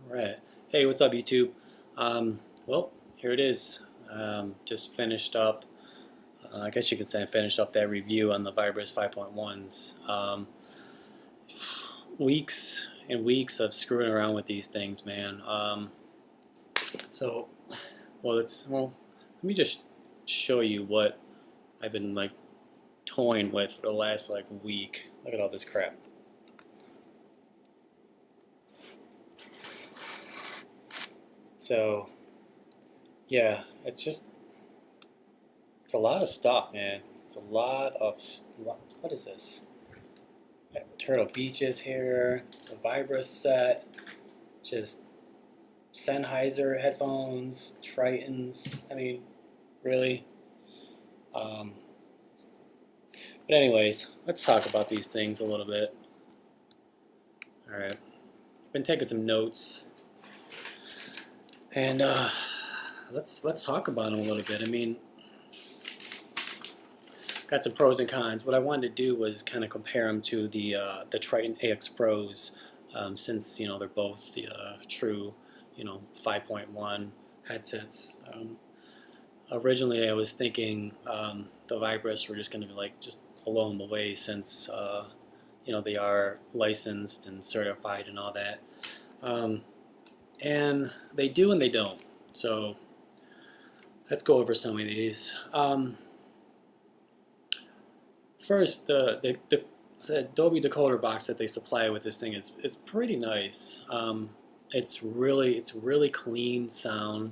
Right. Hey, what's up, YouTube? Well, here it is. Just finished up. I guess you could say I finished up that review on the Vibras 5.1s. Weeks and weeks of screwing around with these things, man. So, let me just show you what I've been like toying with for the last like week. Look at all this crap. So, yeah, it's a lot of stuff, man. It's a lot of what is this? Got Turtle Beaches here, the Vibras set, just Sennheiser headphones, Tritons. I mean, really. Um, but anyways, let's talk about these things a little bit. All right, been taking some notes, and let's talk about them a little bit. I mean, got some pros and cons. What I wanted to do was kind of compare them to the Triton AX Pros, since they're both the true 5.1 headsets. Originally, I was thinking the Vibras were just going to be like just blown away since they are licensed and certified and all that, and they do and they don't. So let's go over some of these. First, the Adobe decoder box that they supply with this thing is pretty nice. It's really clean sound.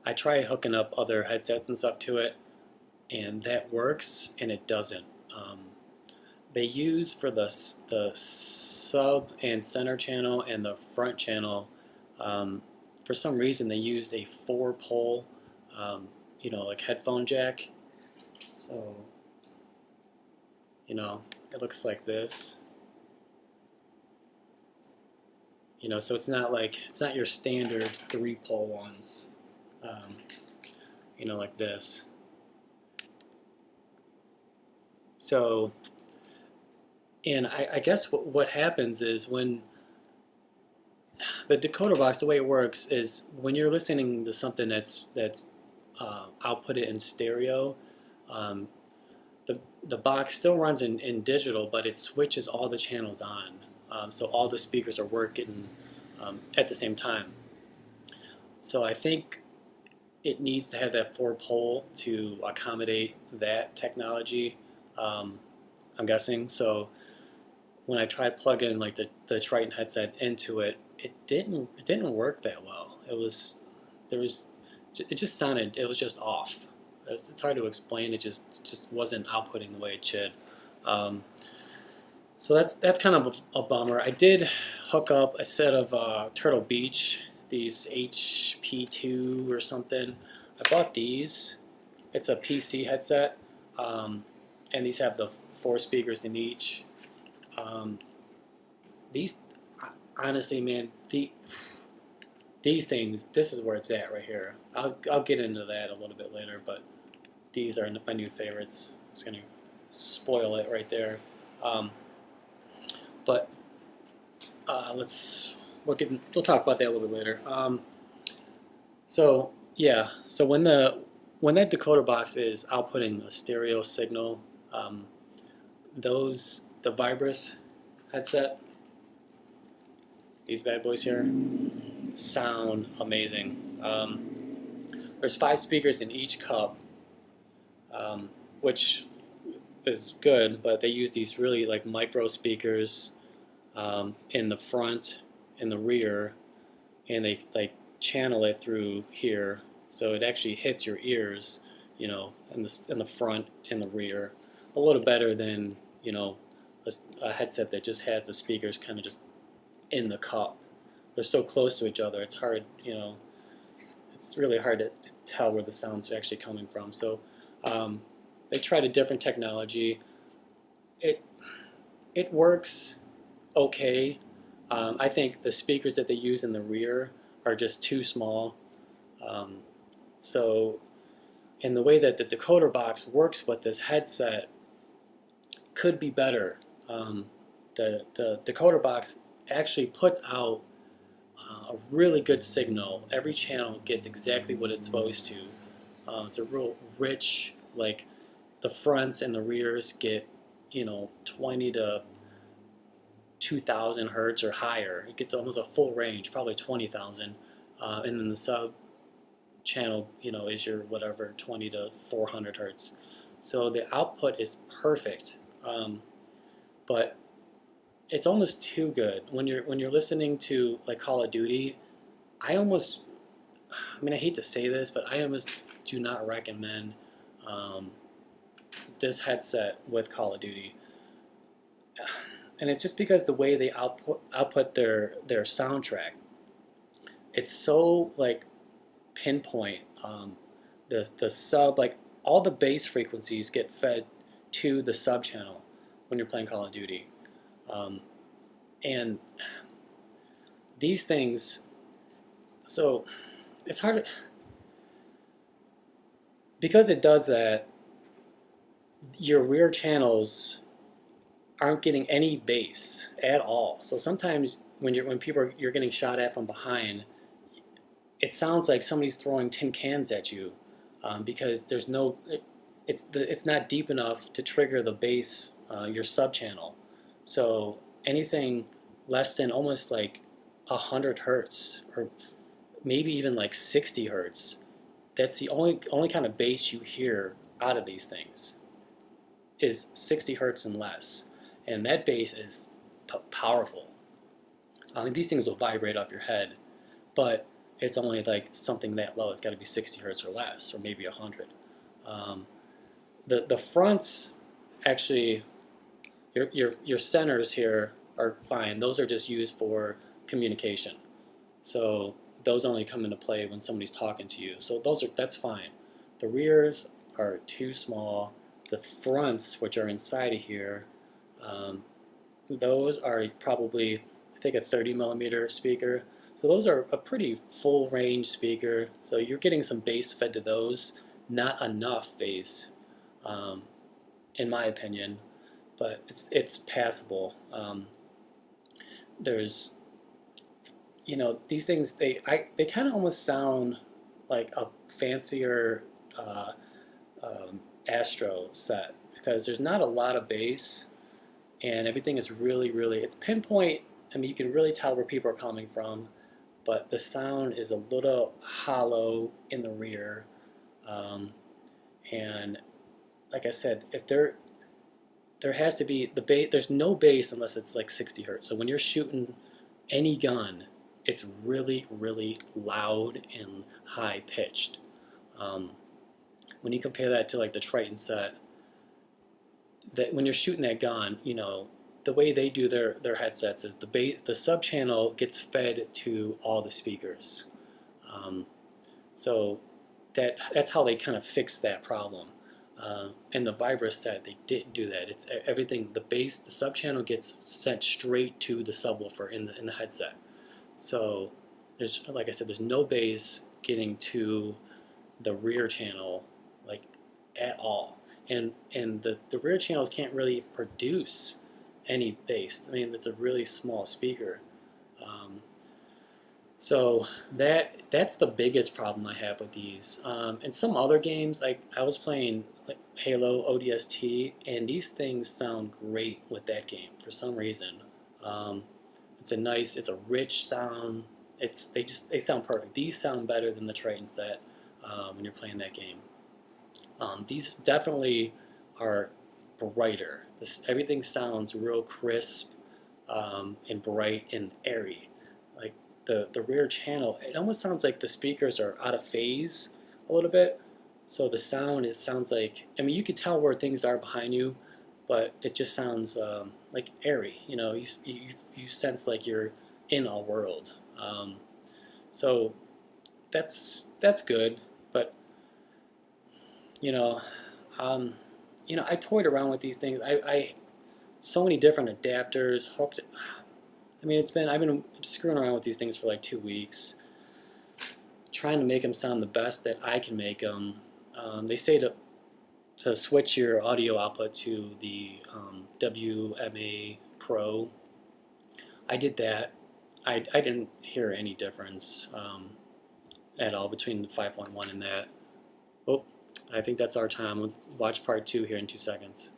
I tried hooking up other headsets and stuff to it, and that works, and it doesn't. They use for the sub and center channel and the front channel. For some reason, they use a 4-pole, like headphone jack. So. It looks like this. So it's not your standard 3-pole ones. Like this. So, and I guess what happens is when the decoder box, the way it works is when you're listening to something that's outputted in stereo. The box still runs in digital, but it switches all the channels on. So all the speakers are working at the same time. So I think it needs to have that 4-pole to accommodate that technology, I'm guessing. So when I tried plugging like the Triton headset into it, it didn't work that well. It was just off. It's hard to explain. It just wasn't outputting the way it should. So that's kind of a bummer. I did hook up a set of Turtle Beach, these HP2 or something. I bought these. It's a PC headset, and these have the 4 speakers in each. These, honestly, man, these things. This is where it's at right here. I'll get into that a little bit later, but. These are my new favorites. I'm just going to spoil it right there. But we'll talk about that a little bit later. So yeah, so when that decoder box is outputting a stereo signal, the Vibras headset, these bad boys here, sound amazing. There's 5 speakers in each cup. Which is good, but they use these really like micro speakers in the front, in the rear, and they like channel it through here, so it actually hits your ears, in the front and the rear, a little better than a headset that just has the speakers kind of just in the cup. They're so close to each other, it's hard, it's really hard to tell where the sounds are actually coming from. So. They tried a different technology. It works okay. I think the speakers that they use in the rear are just too small. So, in the way that the decoder box works with this headset could be better. The decoder box actually puts out a really good signal. Every channel gets exactly what it's supposed to. It's a real rich, like the fronts and the rears get, 20 to 2,000 hertz or higher. It gets almost a full range, probably 20,000. And then the sub channel, is your whatever 20 to 400 hertz. So the output is perfect, but it's almost too good. When you're listening to like Call of Duty, I almost, I mean, I hate to say this, but I almost do not recommend um, this headset with Call of Duty. And it's just because the way they output their soundtrack, it's so like pinpoint. The sub, like all the bass frequencies get fed to the sub channel when you're playing Call of Duty, um, and these things. So it's hard because it does that. Your rear channels aren't getting any bass at all. So sometimes when you're getting shot at from behind, it sounds like somebody's throwing tin cans at you, because there's no, it's not deep enough to trigger the bass, your sub channel. So anything less than almost like 100 hertz or maybe even like 60 hertz, that's the only kind of bass you hear out of these things is 60 hertz and less, and that bass is powerful. I mean, these things will vibrate off your head, but it's only like something that low. It's got to be 60 hertz or less, or maybe 100. The fronts, actually, your centers here are fine. Those are just used for communication. So those only come into play when somebody's talking to you. So that's fine. The rears are too small. The fronts, which are inside of here, those are probably, I think, a 30 millimeter speaker. So those are a pretty full range speaker. So you're getting some bass fed to those, not enough bass, in my opinion, but it's passable. There's, these things, they kind of almost sound like a fancier Astro set because there's not a lot of bass and everything is really, really, it's pinpoint. I mean, you can really tell where people are coming from, but the sound is a little hollow in the rear. And like I said, if there has to be the bass, there's no bass unless it's like 60 hertz. So when you're shooting any gun, it's really, really loud and high pitched. When you compare that to like the Triton set, that when you're shooting that gun, the way they do their headsets is the sub channel gets fed to all the speakers. So that's how they kind of fix that problem. In the Vibras set, they didn't do that. It's everything. The bass, the sub channel gets sent straight to the subwoofer in the headset. So there's, like I said, there's no bass getting to the rear channel, like at all. And the rear channels can't really produce any bass. I mean, it's a really small speaker. So that's the biggest problem I have with these. In some other games, like I was playing like Halo ODST, and these things sound great with that game for some reason. It's a rich sound. They sound perfect. These sound better than the Triton set when you're playing that game. These definitely are brighter. Everything sounds real crisp and bright and airy. Like the rear channel, it almost sounds like the speakers are out of phase a little bit. So the sound sounds like, I mean, you can tell where things are behind you, but it just sounds like airy. You sense like you're in a world. So that's good, but I toyed around with these things. I so many different adapters hooked. I mean, I've been screwing around with these things for like 2 weeks, trying to make them sound the best that I can make them. They say to switch your audio output to the WMA Pro. I did that. I didn't hear any difference at all between the 5.1 and that. Oh, I think that's our time. Let's watch part 2 here in 2 seconds.